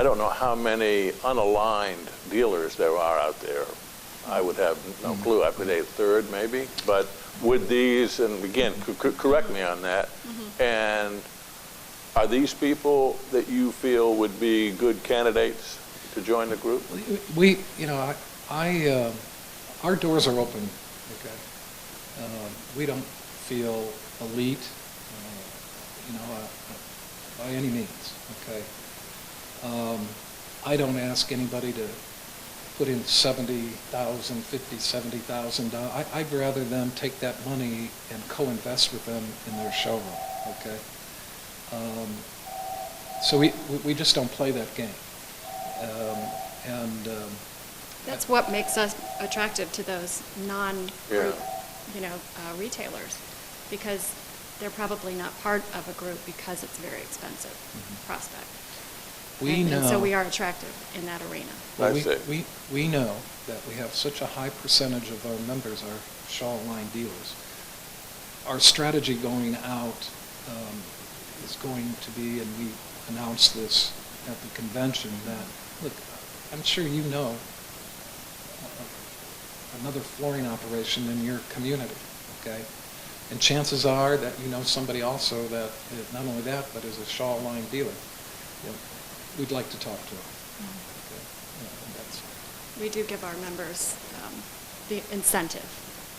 I don't know how many unaligned dealers there are out there. I would have no clue. I would say a third maybe. But with these, and again, correct me on that, and are these people that you feel would be good candidates to join the group? We, our doors are open, okay? We don't feel elite, by any means, okay? I don't ask anybody to put in $70,000, $50,000, $70,000. I'd rather them take that money and co-invest with them in their showroom, okay? So we just don't play that game. That's what makes us attractive to those non-group, retailers, because they're probably not part of a group because it's a very expensive prospect. And so we are attractive in that arena. Well, we know that we have such a high percentage of our members are Shaw-aligned dealers. Our strategy going out is going to be, and we announced this at the convention, that, look, I'm sure you know another flooring operation in your community, okay? And chances are that you know somebody also that, not only that, but is a Shaw-aligned dealer. We'd like to talk to them. Okay? We do give our members the incentive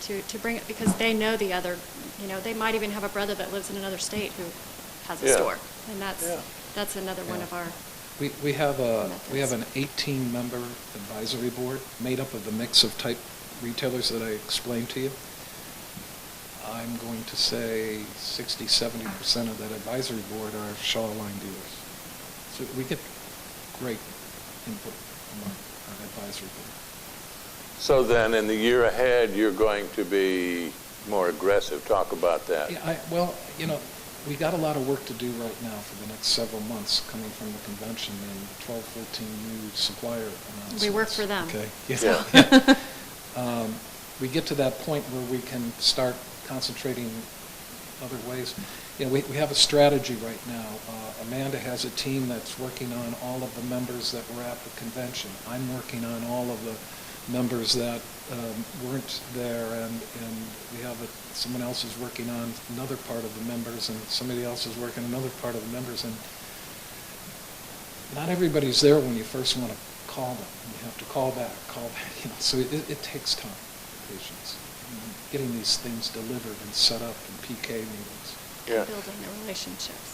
to bring it, because they know the other, they might even have a brother that lives in another state who has a store. And that's another one of our We have methods. an 18-member advisory board made up of the mix of type retailers that I explained to you. I'm going to say 60-70% of that advisory board are Shaw-aligned dealers. So we get great input from our advisory board. So then in the year ahead, you're going to be more aggressive. Talk about that. Yeah, we got a lot of work to do right now for the next several months coming from the convention and 12, 14 new supplier announcements. We work for them. Okay. Yeah. We get to that point where we can start concentrating other ways. We have a strategy right now. Amanda has a team that's working on all of the members that were at the convention. I'm working on all of the members that weren't there, and we have someone else is working on another part of the members, and somebody else is working another part of the members, and not everybody's there when you first want to call them. You have to call back. So it takes time, patience, getting these things delivered and set up in PK meetings. Yeah. Building the relationships.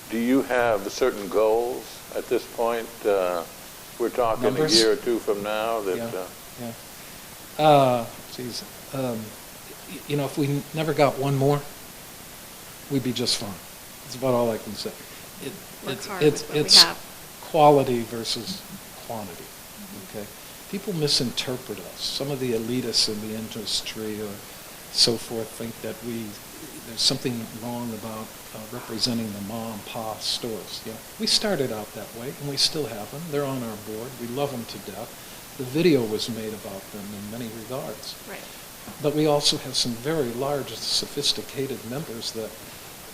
Do you have certain goals at this point? We're talking Numbers? a year or two from now. That Geez. If we never got one more, we'd be just fine. That's about all I can say. Work hard with what we have. Quality versus quantity. Okay. People misinterpret us. Some of the elitists in the industry or so forth think that there's something wrong about representing the mom and pop stores. We started out that way, and we still have them. They're on our board. We love them to death. The video was made about them in many regards. Right. But we also have some very large, sophisticated members that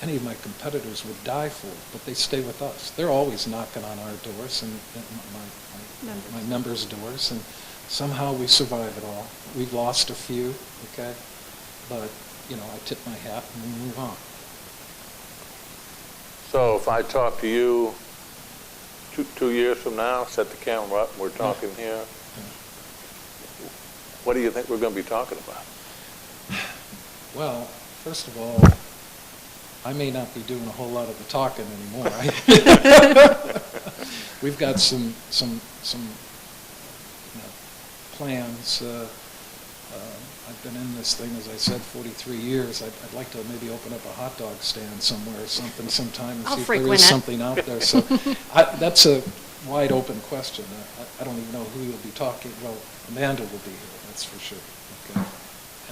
any of my competitors would die for, but they stay with us. They're always knocking on our doors and my members' doors, and somehow we survive it all. We've lost a few, okay? But, I tip my hat and we move on. So if I talk to you 2 years from now, set the camera up, and we're talking here, what do you think we're going to be talking about? Well, first of all, I may not be doing a whole lot of the talking anymore. We've got some plans. I've been in this thing, as I said, 43 years. I'd like to maybe open up a hot dog stand somewhere or something sometime and see if there is something out there. So that's a wide open question. I don't even know who you'll be talking. Well, Amanda will be here, that's for sure. Okay.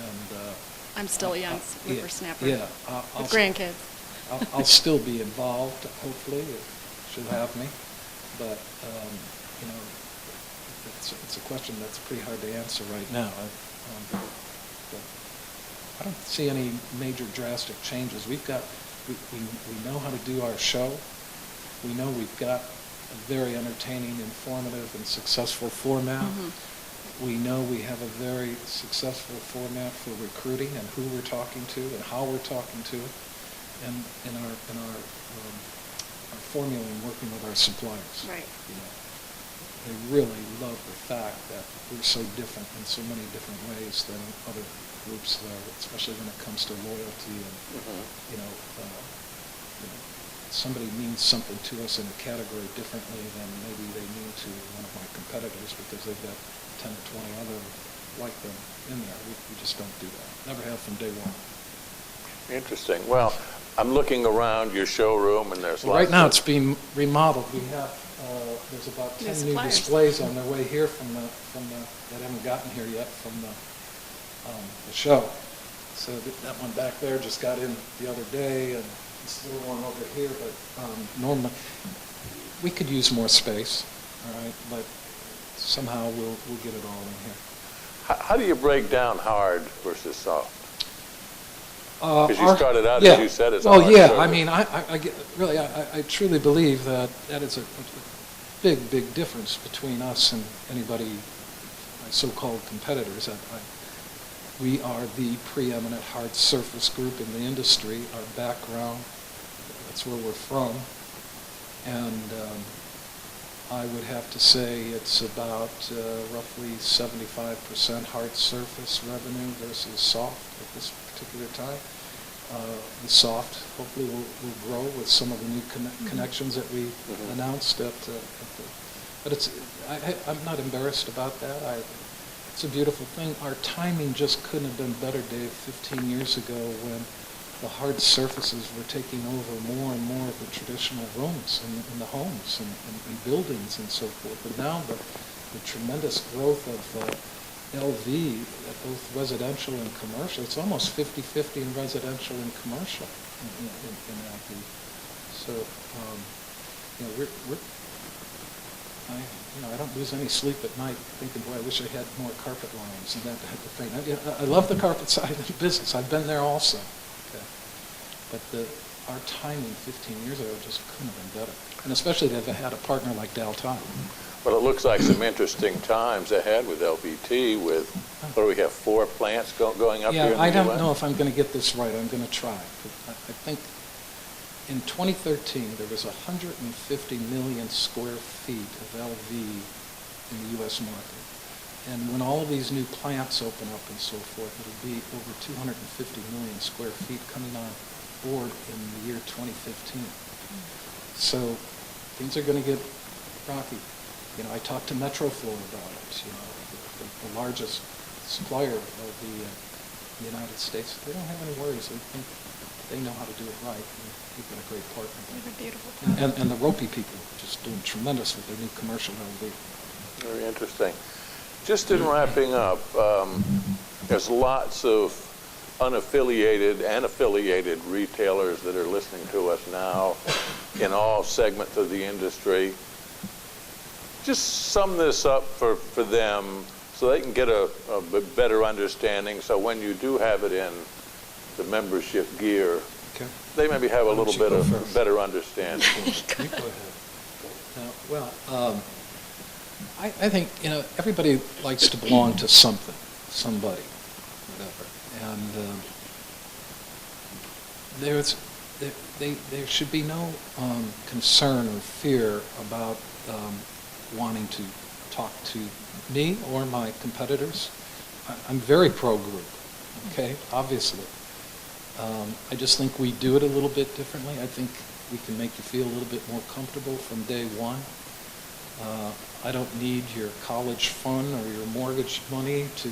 And I'm still a young whippersnapper. Yeah. With grandkids. I'll still be involved, hopefully. She'll have me. But, it's a question that's pretty hard to answer right now. I don't see any major drastic changes. We know how to do our show. We know we've got a very entertaining, informative, and successful format. We know we have a very successful format for recruiting and who we're talking to and how we're talking to, and in our formula in working with our suppliers. Right. You know, they really love the fact that we're so different in so many different ways than other groups, especially when it comes to loyalty and you know, somebody means something to us in a category differently than maybe they mean to one of my competitors because they've got 10 or 20 other like them in there. We just don't do that. Never have from day one. Interesting. Well, I'm looking around your showroom, and there's Well, lots right now of- it's being remodeled. We have, there's about 10 new suppliers. displays on their way here from the that haven't gotten here yet from the show. So that one back there just got in the other day, and this little one over here, but normally, we could use more space, all right, but somehow we'll get it all in here. How do you break down hard versus soft? Because you started out, as you said, as a hard yeah, service. I mean, I truly believe that is a big, big difference between us and anybody, my so-called competitors. We are the preeminent hard surface group in the industry. Our background, that's where we're from. And I would have to say it's about roughly 75% hard surface revenue versus soft at this particular time. The soft hopefully will grow with some of the new connections that we announced but I'm not embarrassed about that. It's a beautiful thing. Our timing just couldn't have been better, Dave, 15 years ago when the hard surfaces were taking over more and more of the traditional rooms in the homes and buildings and so forth. But now the tremendous growth of LV, both residential and commercial, it's almost 50-50 in residential and commercial in LV. So, I don't lose any sleep at night thinking, boy, I wish I had more carpet lines and that type of thing. I love the carpet side of the business. I've been there also. Okay. But our timing 15 years ago just couldn't have been better. And especially to have had a partner like Daltile. Well, it looks like some interesting times ahead with LVT with, what do we have, 4 plants going up here in the Yeah, I don't US? know if I'm going to get this right. I'm going to try. I think in 2013, there was 150 million square feet of LV in the U.S. market. And when all of these new plants open up and so forth, it'll be over 250 million square feet coming on board in the year 2015. So things are going to get rocky. I talked to Metroflow about it, the largest supplier of the United States. They don't have any worries. They think they know how to do it right. And we've got a great partner. We have a beautiful partner. And the Ropey people are just doing tremendous with their new commercial LV. Very interesting. Just in wrapping up, there's lots of unaffiliated and affiliated retailers that are listening to us now in all segments of the industry. Just sum this up for them so they can get a better understanding, so when you do have it in the membership gear, Okay. they maybe have a Why don't little you bit go of first? better understanding. You go ahead. I think, everybody likes to belong to something, somebody, whatever. And there should be no concern or fear about wanting to talk to me or my competitors. I'm very pro-group, okay, obviously. I just think we do it a little bit differently. I think we can make you feel a little bit more comfortable from day one. I don't need your college fund or your mortgage money to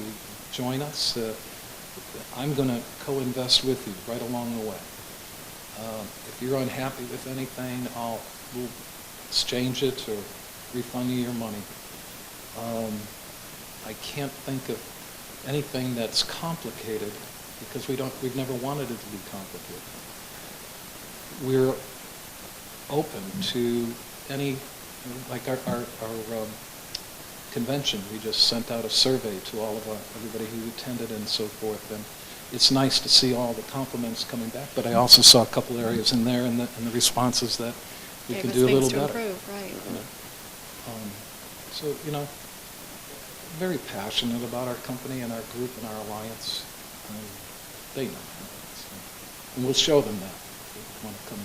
join us. I'm going to co-invest with you right along the way. If you're unhappy with anything, we'll exchange it or refund you your money. I can't think of anything that's complicated because we've never wanted it to be complicated. We're open to any, like our convention, we just sent out a survey to all of everybody who attended and so forth, and it's nice to see all the compliments coming back, but I also saw a couple areas in there in the responses that we Gave can us do a things little to better. improve, right. You know. So, very passionate about our company and our group and our alliance. And they know that. So, and we'll show them that. If they want to come,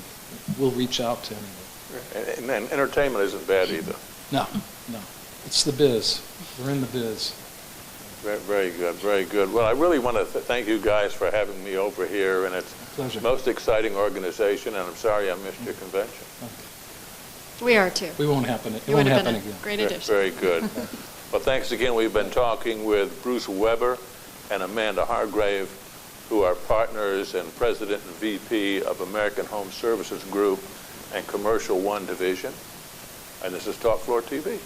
we'll reach out to anyone. And entertainment isn't bad either. No. It's the biz. We're in the biz. Very good, very good. Well, I really want to thank you guys for having me over here, and it's Pleasure. the most exciting organization, and I'm sorry I missed your convention. Okay. We are too. It won't happen. It You won't would have happen been a again. great addition. Very good. Well, thanks again. We've been talking with Bruce Weber and Amanda Hargrave, who are partners and president and VP of American Home Services Group and Commercial One Division. And this is Talk Floor TV.